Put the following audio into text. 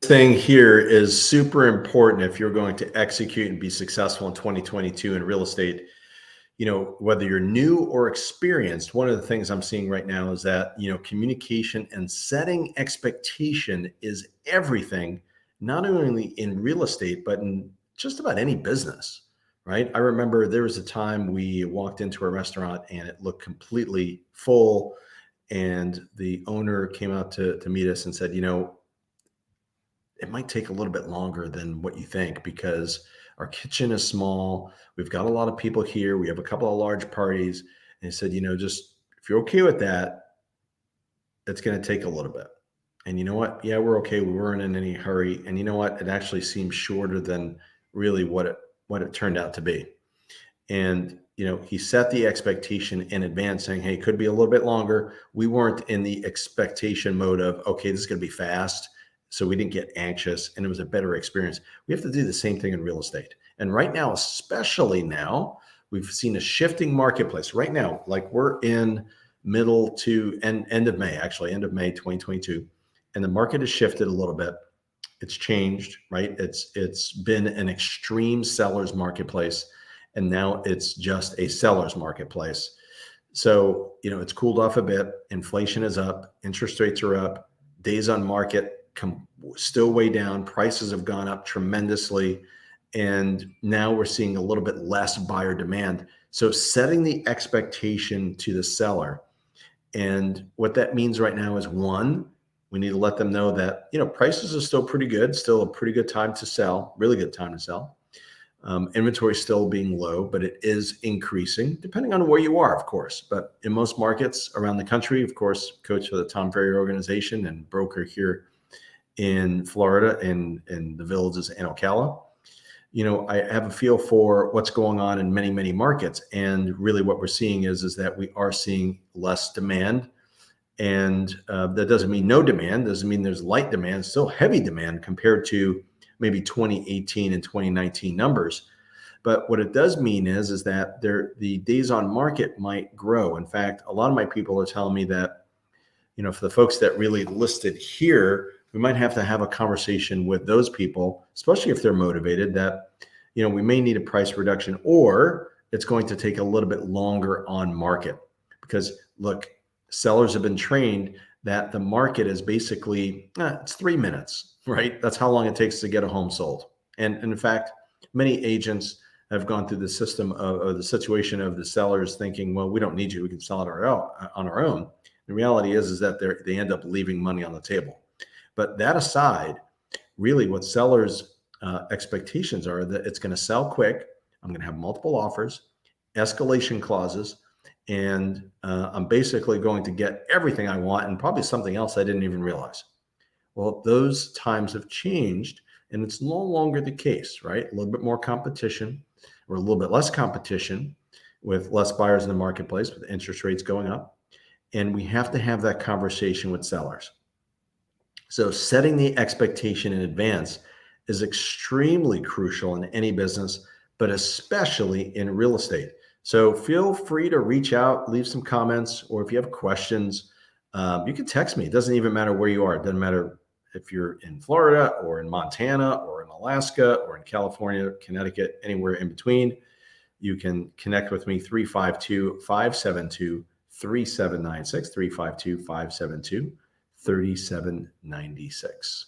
thing here is super important if you're going to execute and be successful in 2022 in real estate. Whether you're new or experienced, one of the things I'm seeing right now is that, communication and setting expectation is everything, not only in real estate, but in just about any business, right? I remember there was a time we walked into a restaurant and it looked completely full. And the owner came out to meet us and said, it might take a little bit longer than what you think because our kitchen is small. We've got a lot of people here. We have a couple of large parties. And he said, just if you're okay with that, it's going to take a little bit. And you know what? Yeah, we're okay. We weren't in any hurry. And you know what? It actually seems shorter than really what it turned out to be. And he set the expectation in advance saying, hey, it could be a little bit longer. We weren't in the expectation mode of, okay, this is going to be fast. So we didn't get anxious and it was a better experience. We have to do the same thing in real estate. And right now, especially now, we've seen a shifting marketplace right now. Like we're in middle to end of May, actually end of May 2022. And the market has shifted a little bit. It's changed, right? It's been an extreme seller's marketplace. And now it's just a seller's marketplace. So, it's cooled off a bit. Inflation is up. Interest rates are up. Days on market still way down. Prices have gone up tremendously. And now we're seeing a little bit less buyer demand. So setting the expectation to the seller. And what that means right now is one, we need to let them know that, prices are still pretty good, still a pretty good time to sell, really good time to sell. Inventory is still being low, but it is increasing depending on where you are, of course. But in most markets around the country, of course, coach for the Tom Ferry organization and broker here in Florida in the villages in Ocala. I have a feel for what's going on in many, many markets. And really what we're seeing is that we are seeing less demand. And that doesn't mean no demand, doesn't mean there's light demand, still heavy demand compared to maybe 2018 and 2019 numbers. But what it does mean is that the days on market might grow. In fact, a lot of my people are telling me that, for the folks that really listed here, we might have to have a conversation with those people, especially if they're motivated, that, we may need a price reduction or it's going to take a little bit longer on market. Because look, sellers have been trained that the market is basically, it's 3 minutes, right? That's how long it takes to get a home sold. And in fact, many agents have gone through the system of the situation of the sellers thinking, well, we don't need you. We can sell it on our own. The reality is that they end up leaving money on the table. But that aside, really what sellers' expectations are that it's going to sell quick. I'm going to have multiple offers, escalation clauses, and I'm basically going to get everything I want and probably something else I didn't even realize. Well, those times have changed and it's no longer the case, right? A little bit more competition or a little bit less competition with less buyers in the marketplace with interest rates going up. And we have to have that conversation with sellers. So setting the expectation in advance is extremely crucial in any business, but especially in real estate. So feel free to reach out, leave some comments, or if you have questions, you can text me. It doesn't even matter where you are. It doesn't matter if you're in Florida or in Montana or in Alaska or in California, Connecticut, anywhere in between. You can connect with me 352-572-3796, 352-572-3796.